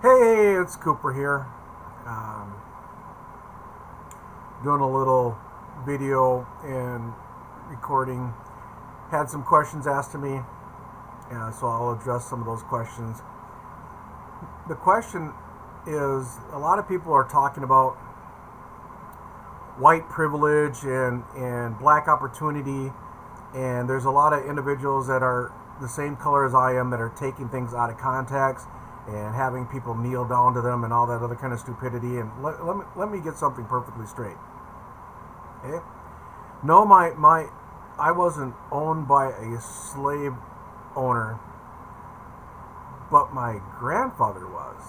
Hey, it's Cooper here. Um, Doing a little video and recording. Had some questions asked to me, so I'll address some of those questions. The question is a lot of people are talking about white privilege and black opportunity, and there's a lot of individuals that are the same color as I am that are taking things out of context and having people kneel down to them and all that other kind of stupidity. And let me get something perfectly straight. Okay? No, I wasn't owned by a slave owner, but my grandfather was.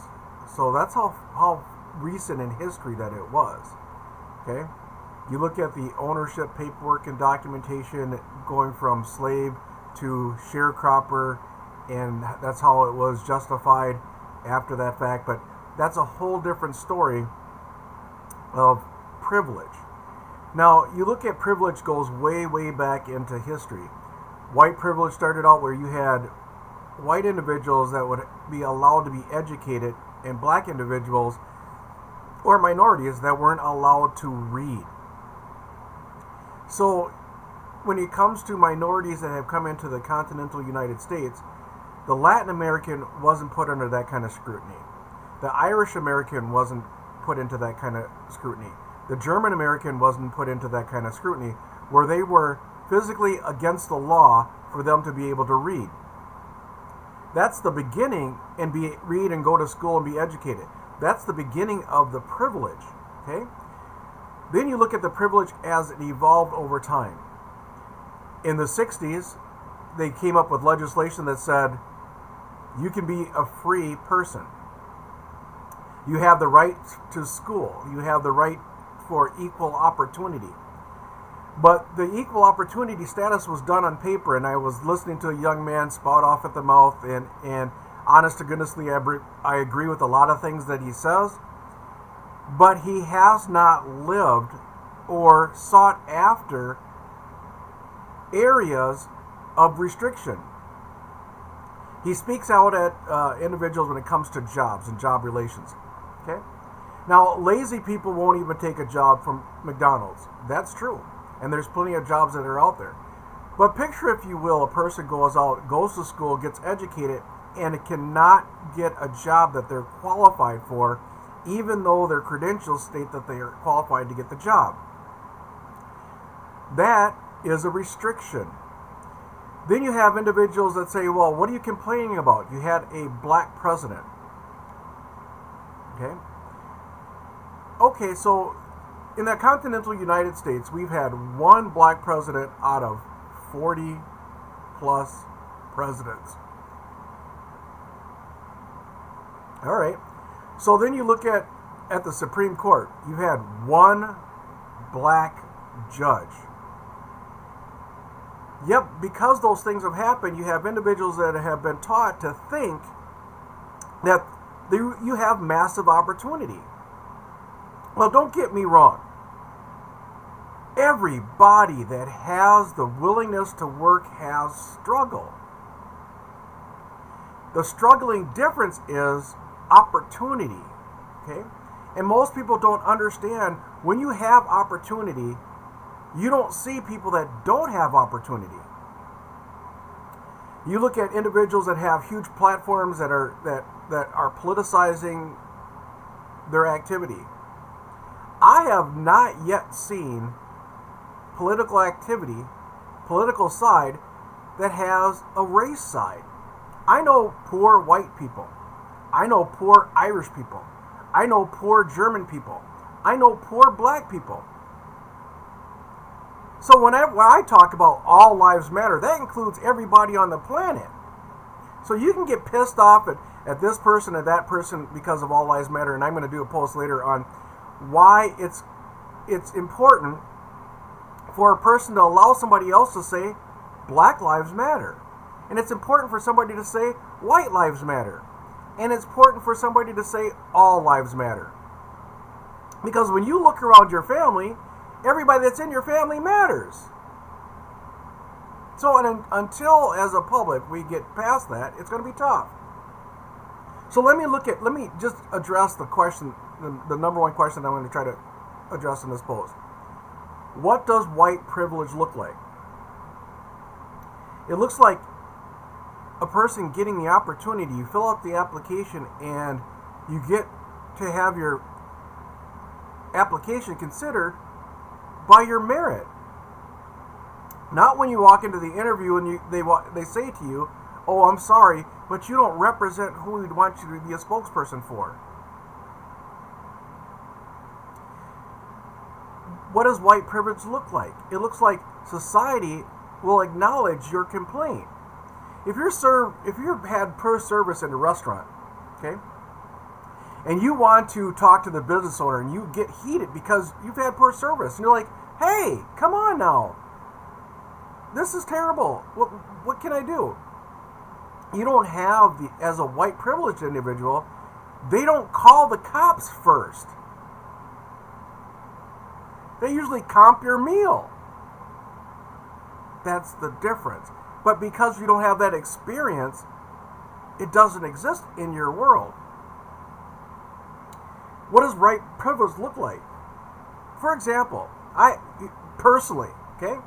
So that's how recent in history that it was. Okay? You look at the ownership paperwork and documentation going from slave to sharecropper, and that's how it was justified after that fact. But that's a whole different story of privilege. Now, you look at privilege goes way, way back into history. White privilege started out where you had white individuals that would be allowed to be educated, and black individuals or minorities that weren't allowed to read. So, when it comes to minorities that have come into the continental United States, the Latin American wasn't put under that kind of scrutiny. The Irish American wasn't put into that kind of scrutiny. The German American wasn't put into that kind of scrutiny, where they were physically against the law for them to be able to read. That's the beginning, and read and go to school and be educated. That's the beginning of the privilege. Okay? Then you look at the privilege as it evolved over time. In the 60s, they came up with legislation that said you can be a free person. You have the right to school. You have the right for equal opportunity. But the equal opportunity status was done on paper, and I was listening to a young man spout off at the mouth, and honest to goodnessly, I agree with a lot of things that he says, but he has not lived or sought after areas of restriction. He speaks out at individuals when it comes to jobs and job relations. Okay? Now, lazy people won't even take a job from McDonald's. That's true. And there's plenty of jobs that are out there. But picture, if you will, a person goes out, goes to school, gets educated, and cannot get a job that they're qualified for, even though their credentials state that they are qualified to get the job. That is a restriction. Then you have individuals that say, well, what are you complaining about? You had a black president. Okay? Okay, so in the continental United States, we've had one black president out of 40 plus presidents. All right. So then you look at the Supreme Court. You had one black judge. Yep, because those things have happened, you have individuals that have been taught to think that you have massive opportunity. Well, don't get me wrong. Everybody that has the willingness to work has struggled. The struggling difference is opportunity. Okay? And most people don't understand when you have opportunity, you don't see people that don't have opportunity. You look at individuals that have huge platforms that are politicizing their activity. I have not yet seen political activity, political side, that has a race side. I know poor white people. I know poor Irish people. I know poor German people. I know poor black people. So when I talk about all lives matter, that includes everybody on the planet. So you can get pissed off at this person or that person because of all lives matter, and I'm going to do a post later on why it's important for a person to allow somebody else to say black lives matter. And it's important for somebody to say white lives matter. And it's important for somebody to say all lives matter. Because when you look around your family, everybody that's in your family matters. So until, as a public, we get past that, it's going to be tough. So let me just address the question, the number one question I'm going to try to address in this post. What does white privilege look like? It looks like a person getting the opportunity. You fill out the application and you get to have your application considered by your merit. Not when you walk into the interview and they say to you, "Oh, I'm sorry, but you don't represent who we'd want you to be a spokesperson for." What does white privilege look like? It looks like society will acknowledge your complaint. If you've had poor service in a restaurant, okay, and you want to talk to the business owner and you get heated because you've had poor service, and you're like, "Hey, come on now. This is terrible. What can I do?" You don't have as a white privileged individual, they don't call the cops first. They usually comp your meal. That's the difference. But because you don't have that experience, it doesn't exist in your world. What does white privilege look like? For example, I personally, okay,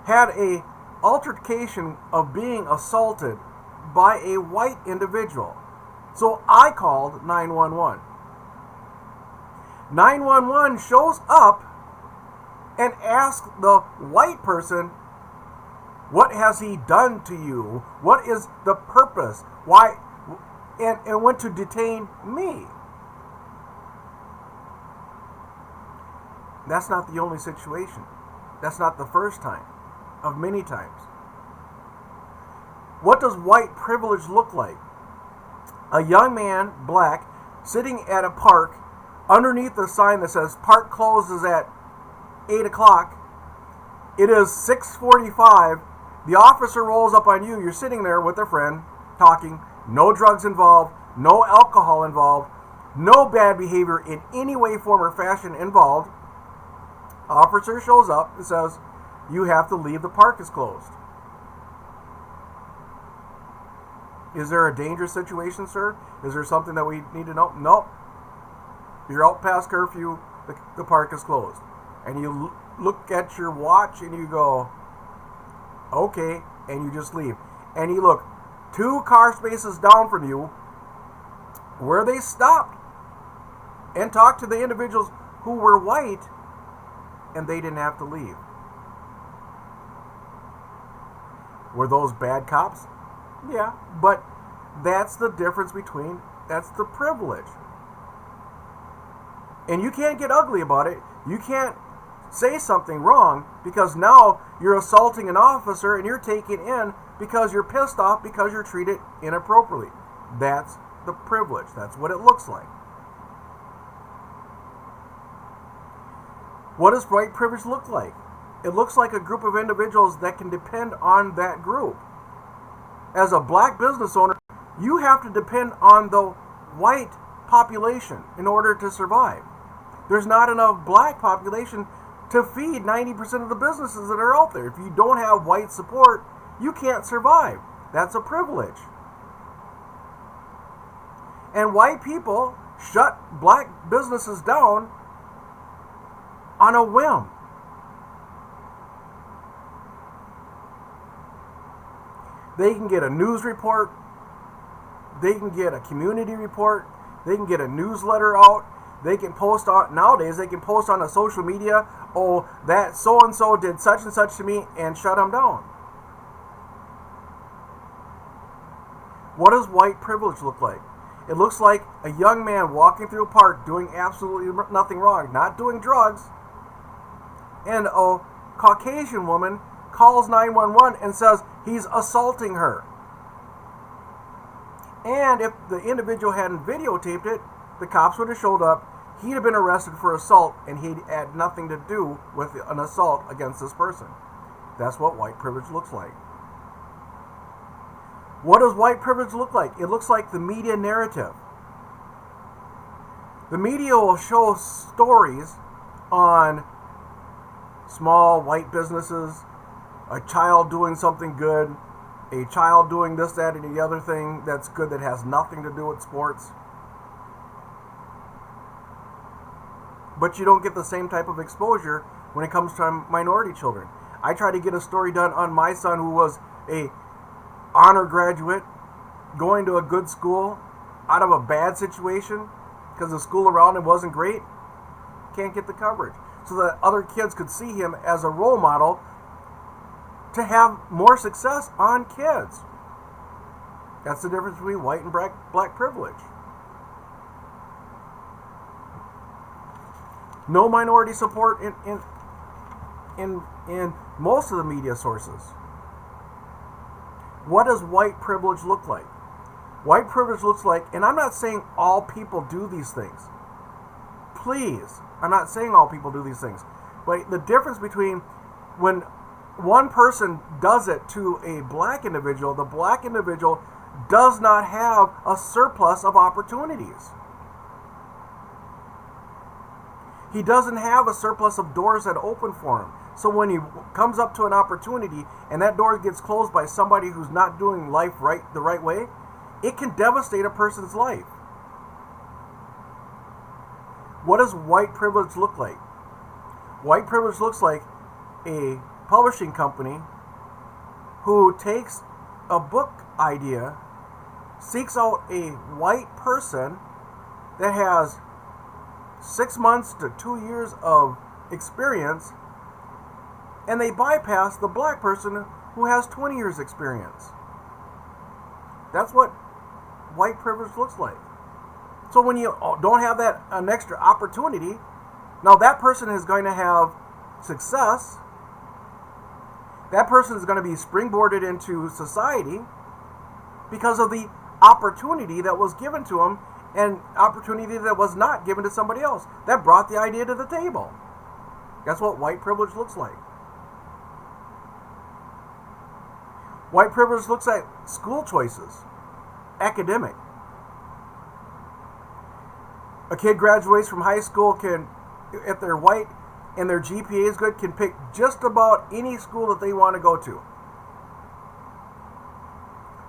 had a altercation of being assaulted by a white individual. So I called 911. 911 shows up and asks the white person, "What has he done to you? What is the purpose? Why?" And went to detain me. That's not the only situation. That's not the first time, of many times. What does white privilege look like? A young man, black, sitting at a park underneath a sign that says park closes at 8 o'clock. It is 6:45. The officer rolls up on you. You're sitting there with a friend talking. No drugs involved. No alcohol involved. No bad behavior in any way, form, or fashion involved. Officer shows up and says, "You have to leave. The park is closed." Is there a dangerous situation, sir? Is there something that we need to know? Nope. You're out past curfew. The park is closed. And you look at your watch and you go, "Okay," and you just leave. And you look 2 car spaces down from you where they stopped and talked to the individuals who were white, and they didn't have to leave. Were those bad cops? Yeah, but that's the difference that's the privilege. And you can't get ugly about it. You can't say something wrong because now you're assaulting an officer and you're taken in because you're pissed off because you're treated inappropriately. That's the privilege. That's what it looks like. What does white privilege look like? It looks like a group of individuals that can depend on that group. As a black business owner, you have to depend on the white population in order to survive. There's not enough black population to feed 90% of the businesses that are out there. If you don't have white support, you can't survive. That's a privilege. And white people shut black businesses down on a whim. They can get a news report. They can get a community report. They can get a newsletter out. They can post on, nowadays they can post on a social media, "Oh, that so-and-so did such and such to me," and shut them down. What does white privilege look like? It looks like a young man walking through a park doing absolutely nothing wrong, not doing drugs, and a Caucasian woman calls 911 and says he's assaulting her. And if the individual hadn't videotaped it, the cops would have showed up, he'd have been arrested for assault, and he'd had nothing to do with an assault against this person. That's what white privilege looks like. What does white privilege look like? It looks like the media narrative. The media will show stories on small white businesses, a child doing something good, a child doing this, that, and the other thing that's good that has nothing to do with sports. But you don't get the same type of exposure when it comes to minority children. I tried to get a story done on my son who was a honor graduate, going to a good school, out of a bad situation because the school around him wasn't great. Can't get the coverage. So that other kids could see him as a role model to have more success on kids. That's the difference between white and black privilege. No minority support in most of the media sources. What does white privilege look like? White privilege looks like, and I'm not saying all people do these things. Please, I'm not saying all people do these things. But the difference between when one person does it to a black individual, the black individual does not have a surplus of opportunities. He doesn't have a surplus of doors that open for him. So when he comes up to an opportunity and that door gets closed by somebody who's not doing life the right way, it can devastate a person's life. What does white privilege look like? White privilege looks like a publishing company who takes a book idea, seeks out a white person that has 6 months to 2 years of experience, and they bypass the black person who has 20 years experience. That's what white privilege looks like. So when you don't have an extra opportunity, now that person is going to have success. That person is going to be springboarded into society because of the opportunity that was given to him and opportunity that was not given to somebody else. That brought the idea to the table. That's what white privilege looks like. White privilege looks like school choices, academic. A kid graduates from high school can, if they're white and their GPA is good, can pick just about any school that they want to go to.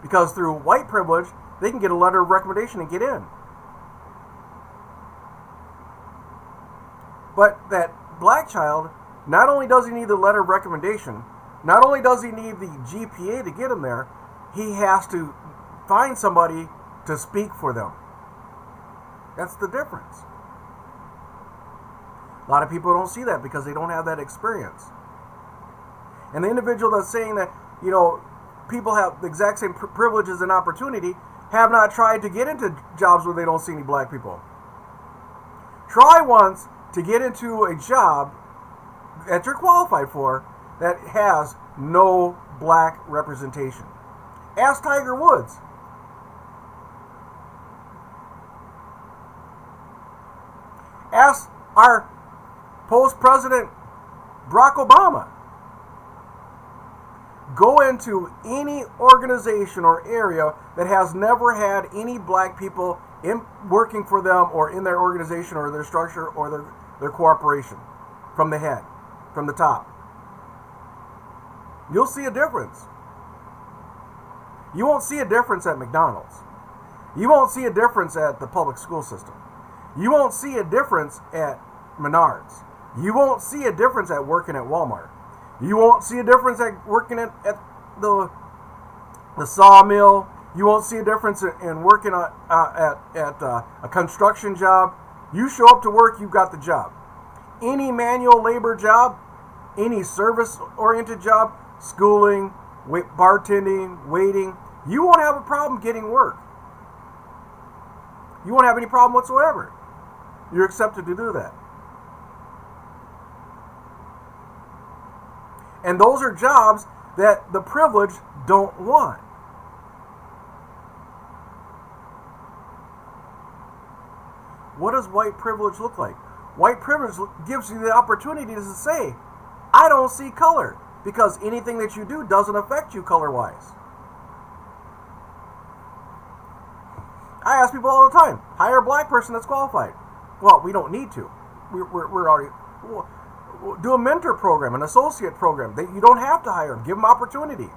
Because through white privilege, they can get a letter of recommendation and get in. But that black child, not only does he need the letter of recommendation, not only does he need the GPA to get him there, he has to find somebody to speak for them. That's the difference. A lot of people don't see that because they don't have that experience. And the individual that's saying that, people have the exact same privileges and opportunity have not tried to get into jobs where they don't see any black people. Try once to get into a job that you're qualified for that has no black representation. Ask Tiger Woods. Ask our post-president Barack Obama. Go into any organization or area that has never had any black people working for them or in their organization or their structure or their corporation from the head, from the top. You'll see a difference. You won't see a difference at McDonald's. You won't see a difference at the public school system. You won't see a difference at Menards. You won't see a difference at working at Walmart. You won't see a difference at working at the sawmill. You won't see a difference in working at a construction job. You show up to work, you've got the job. Any manual labor job, any service-oriented job, schooling, bartending, waiting, you won't have a problem getting work. You won't have any problem whatsoever. You're accepted to do that. And those are jobs that the privileged don't want. What does white privilege look like? White privilege gives you the opportunity to say, I don't see color, because anything that you do doesn't affect you color-wise. I ask people all the time, hire a black person that's qualified. Well, we don't need to. We're already... Do a mentor program, an associate program. You don't have to hire them. Give them opportunity.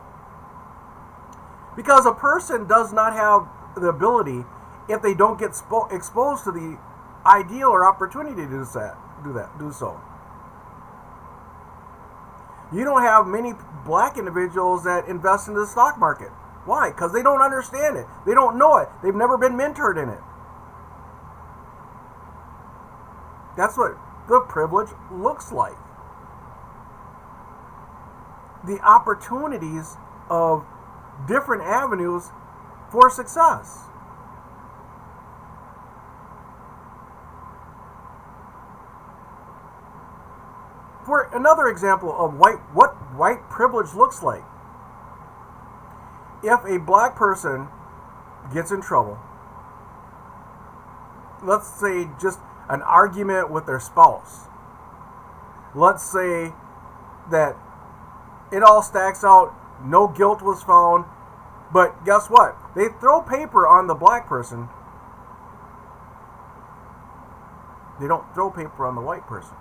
Because a person does not have the ability, if they don't get exposed to the ideal or opportunity to do so. You don't have many black individuals that invest in the stock market. Why? Because they don't understand it. They don't know it. They've never been mentored in it. That's what the privilege looks like. The opportunities of different avenues for success. For another example of what white privilege looks like. If a black person gets in trouble, let's say just an argument with their spouse. Let's say that it all stacks out, no guilt was found, but guess what? They throw paper on the black person. They don't throw paper on the white person.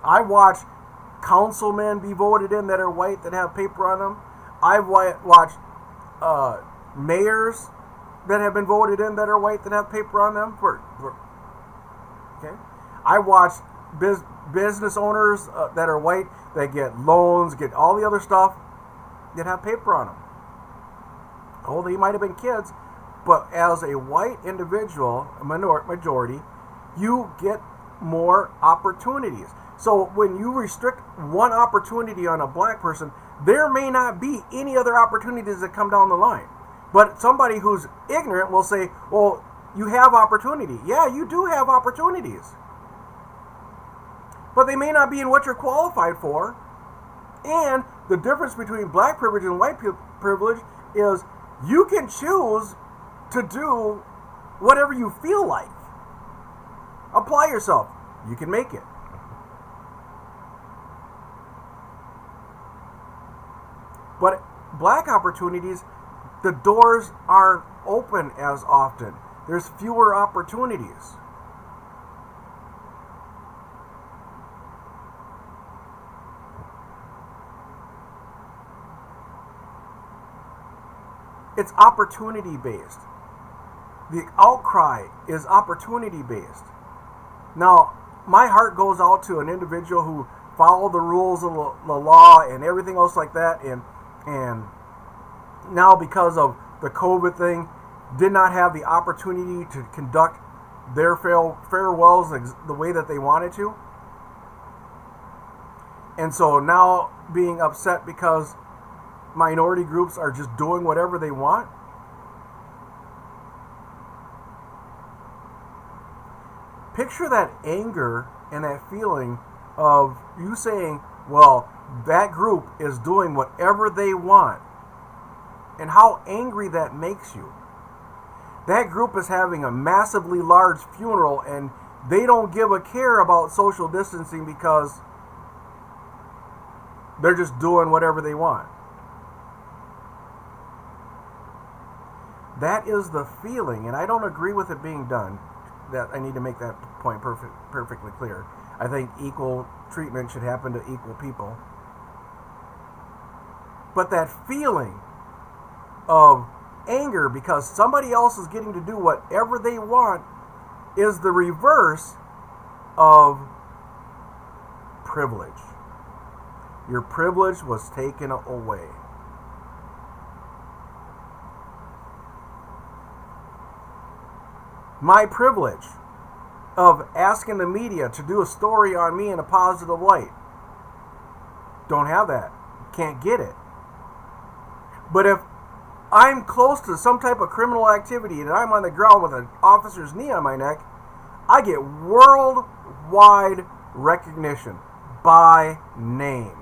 I watch councilmen be voted in that are white that have paper on them. I've watched mayors that have been voted in that are white that have paper on them. Okay, I watch business owners that are white that get loans, get all the other stuff that have paper on them. Oh, they might have been kids, but as a white individual, a majority, you get more opportunities. So when you restrict one opportunity on a black person, there may not be any other opportunities that come down the line. But somebody who's ignorant will say, well, you have opportunity. Yeah, you do have opportunities. But they may not be in what you're qualified for. And the difference between black privilege and white privilege is you can choose to do whatever you feel like. Apply yourself. You can make it. But black opportunities, the doors aren't open as often. There's fewer opportunities. It's opportunity based. The outcry is opportunity based. Now, my heart goes out to an individual who followed the rules of the law and everything else like that, and now because of the COVID thing, did not have the opportunity to conduct their farewells the way that they wanted to. And so now being upset because minority groups are just doing whatever they want. Picture that anger and that feeling of you saying, well, that group is doing whatever they want, and how angry that makes you. That group is having a massively large funeral and they don't give a care about social distancing because they're just doing whatever they want. That is the feeling, and I don't agree with it being done. That I need to make that point perfectly clear. I think equal treatment should happen to equal people. But that feeling of anger because somebody else is getting to do whatever they want is the reverse of privilege. Your privilege was taken away. My privilege of asking the media to do a story on me in a positive light. Don't have that. Can't get it. But if I'm close to some type of criminal activity and I'm on the ground with an officer's knee on my neck, I get worldwide recognition by name.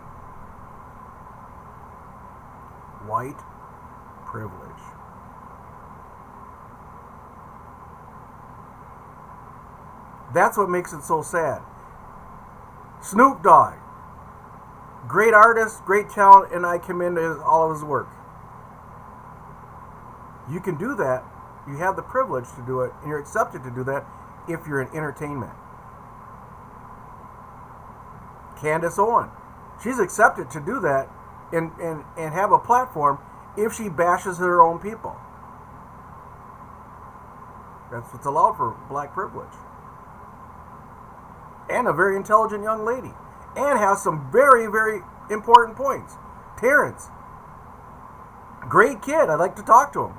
White privilege. That's what makes it so sad. Snoop Dogg, great artist, great talent, and I commend all of his work. You can do that. You have the privilege to do it, and you're accepted to do that if you're in entertainment. Candace Owen, She's accepted to do that and have a platform if she bashes her own people. That's what's allowed for black privilege. And a very intelligent young lady. And has some very, very important points. Terrence. Great kid. I'd like to talk to him.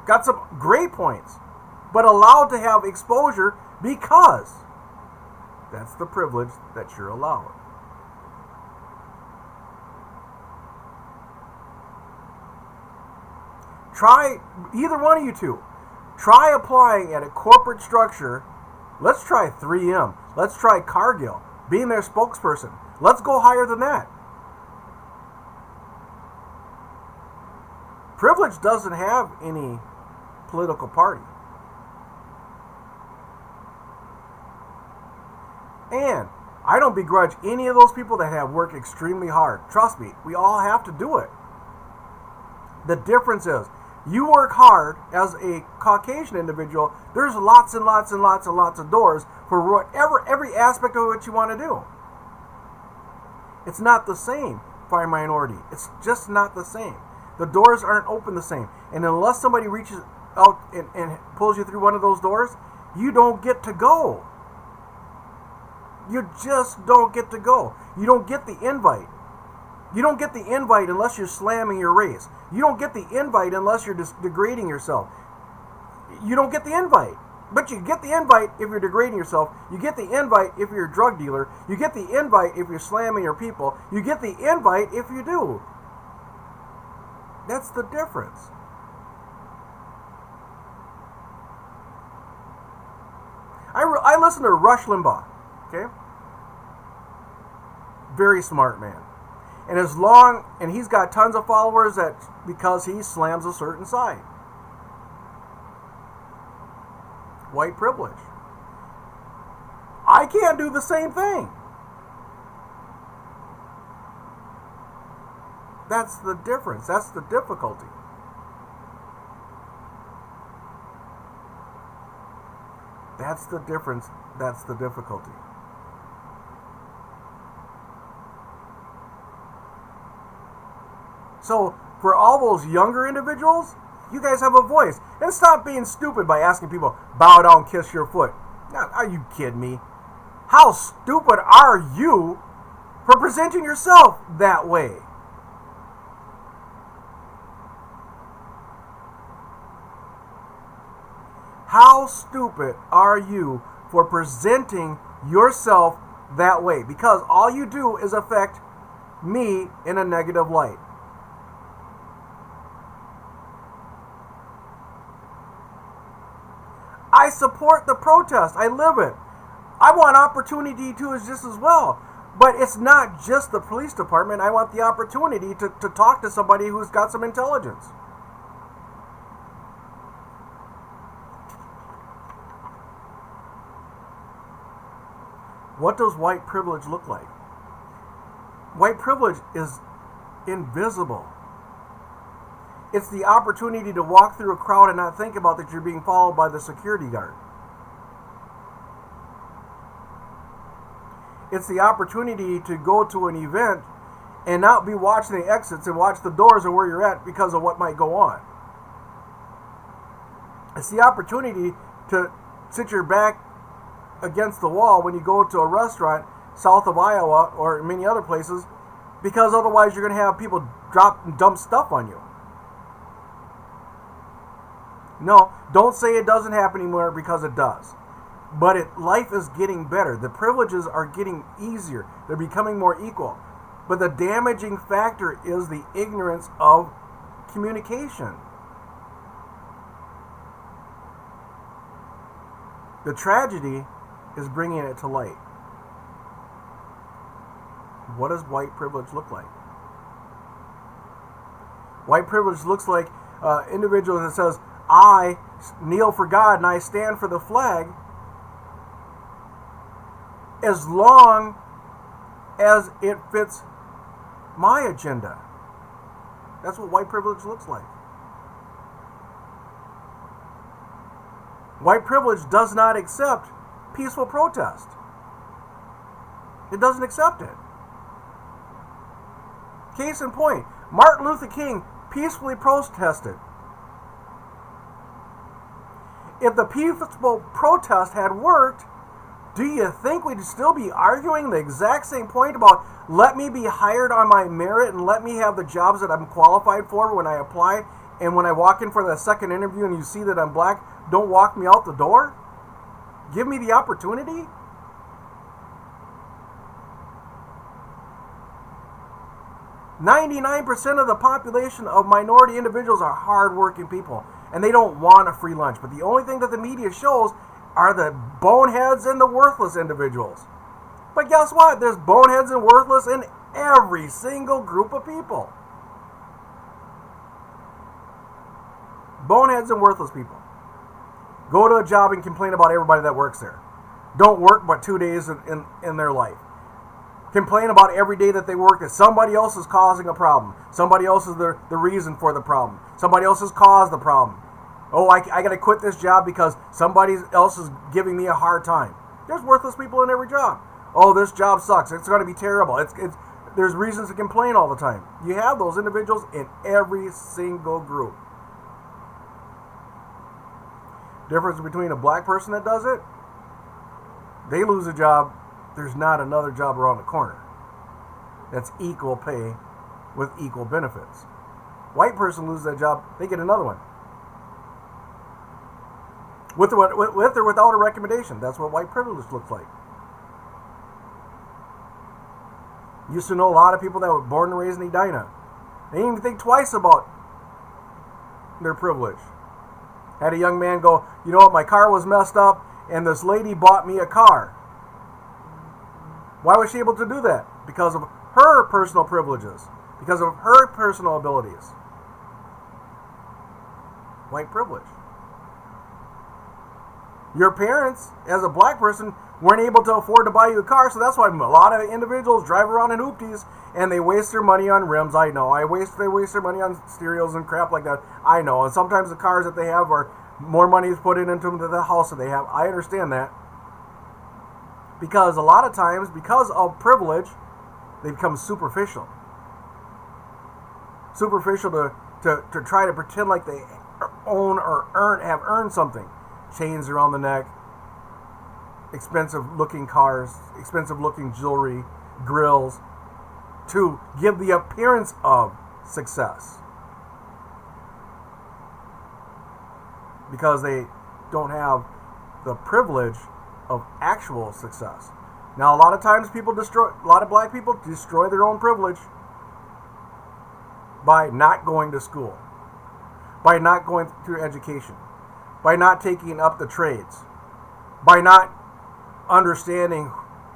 Got some great points. But allowed to have exposure because that's the privilege that you're allowed. Try, either one of you two, try applying at a corporate structure. Let's try 3M. Let's try Cargill, being their spokesperson. Let's go higher than that. Privilege doesn't have any political party. And I don't begrudge any of those people that have worked extremely hard. Trust me, we all have to do it. The difference is, you work hard as a Caucasian individual, there's lots and lots and lots and lots of doors for whatever, every aspect of what you want to do. It's not the same for a minority. It's just not the same. The doors aren't open the same. And unless somebody reaches out and pulls you through one of those doors, you don't get to go. You just don't get to go. You don't get the invite. You don't get the invite unless you're slamming your race. You don't get the invite unless you're degrading yourself. You don't get the invite. But you get the invite if you're degrading yourself. You get the invite if you're a drug dealer. You get the invite if you're slamming your people. You get the invite if you do. That's the difference. I listen to Rush Limbaugh. Okay? Very smart man. And he's got tons of followers because he slams a certain side. White privilege. I can't do the same thing. That's the difference. That's the difficulty. That's the difference. That's the difficulty. So, for all those younger individuals, you guys have a voice. And stop being stupid by asking people, bow down, kiss your foot. Now, are you kidding me? How stupid are you for presenting yourself that way? How stupid are you for presenting yourself that way? Because all you do is affect me in a negative light. I support the protest. I live it. I want opportunity to just as well. But it's not just the police department. I want the opportunity to talk to somebody who's got some intelligence. What does white privilege look like? White privilege is invisible. It's the opportunity to walk through a crowd and not think about that you're being followed by the security guard. It's the opportunity to go to an event and not be watching the exits and watch the doors and where you're at because of what might go on. It's the opportunity to sit your back against the wall when you go to a restaurant south of Iowa or many other places, because otherwise you're going to have people drop and dump stuff on you. No, don't say it doesn't happen anymore, because it does. But life is getting better. The privileges are getting easier. They're becoming more equal. But the damaging factor is the ignorance of communication. The tragedy is bringing it to light. What does white privilege look like? White privilege looks like an individual that says, I kneel for God and I stand for the flag as long as it fits my agenda. That's what white privilege looks like. White privilege does not accept peaceful protest. It doesn't accept it. Case in point, Martin Luther King peacefully protested. If the peaceful protest had worked, do you think we'd still be arguing the exact same point about let me be hired on my merit and let me have the jobs that I'm qualified for when I apply, and when I walk in for the second interview and you see that I'm black, don't walk me out the door? Give me the opportunity? "99% of the population of minority individuals are hardworking people, and they don't want a free lunch. But the only thing that the media shows are the boneheads and the worthless individuals." But guess what? There's boneheads and worthless in every single group of people. Boneheads and worthless people. Go to a job and complain about everybody that works there. Don't work but 2 days in their life. Complain about every day that they work that somebody else is causing a problem. Somebody else is the reason for the problem. Somebody else has caused the problem. Oh, I got to quit this job because somebody else is giving me a hard time. There's worthless people in every job. Oh, this job sucks. It's going to be terrible. There's reasons to complain all the time. You have those individuals in every single group. Difference between a black person that does it, they lose a job, there's not another job around the corner that's equal pay with equal benefits. White person loses that job, they get another one. With or without a recommendation. That's what white privilege looks like. Used to know a lot of people that were born and raised in Edina. They didn't even think twice about their privilege. Had a young man go, you know what, my car was messed up and this lady bought me a car. Why was she able to do that? Because of her personal privileges. Because of her personal abilities. White privilege. Your parents, as a black person, weren't able to afford to buy you a car, so that's why a lot of individuals drive around in hoopties and they waste their money on rims. I know. They waste their money on stereos and crap like that. I know. And sometimes the cars that they have are more money is put into them than the house that they have. I understand that. Because a lot of times, because of privilege, they become superficial. Superficial to try to pretend like they own or have earned something. Chains around the neck, expensive looking cars, expensive looking jewelry, grills, to give the appearance of success. Because they don't have the privilege of actual success. Now, a lot of times a lot of black people destroy their own privilege by not going to school, by not going through education, by not taking up the trades, by not understanding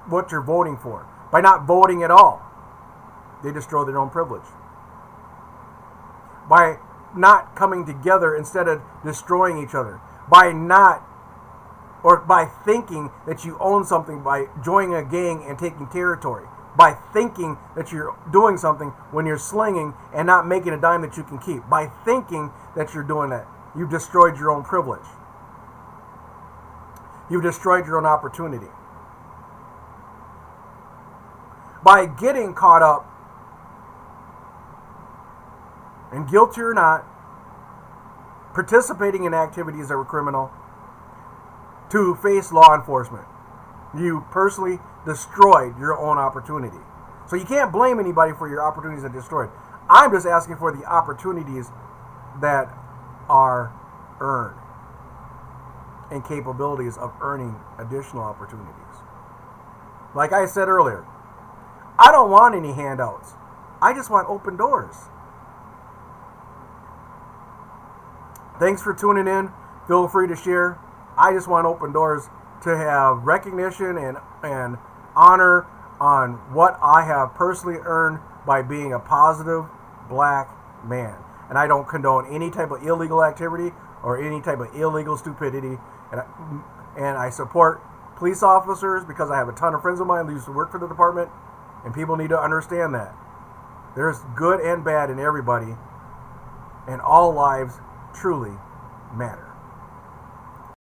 what you're voting for, by not voting at all. They destroy their own privilege. By not coming together instead of destroying each other. By thinking that you own something by joining a gang and taking territory. By thinking that you're doing something when you're slinging and not making a dime that you can keep. By thinking that you're doing that. You've destroyed your own privilege. You've destroyed your own opportunity. By getting caught up, and guilty or not, participating in activities that were criminal, to face law enforcement. You personally destroyed your own opportunity. So you can't blame anybody for your opportunities that destroyed. I'm just asking for the opportunities that are earned and capabilities of earning additional opportunities. Like I said earlier, I don't want any handouts. I just want open doors. Thanks for tuning in. Feel free to share. I just want open doors to have recognition and honor on what I have personally earned by being a positive black man. And I don't condone any type of illegal activity or any type of illegal stupidity. And I support police officers because I have a ton of friends of mine who used to work for the department, and people need to understand that. There's good and bad in everybody, and all lives truly matter.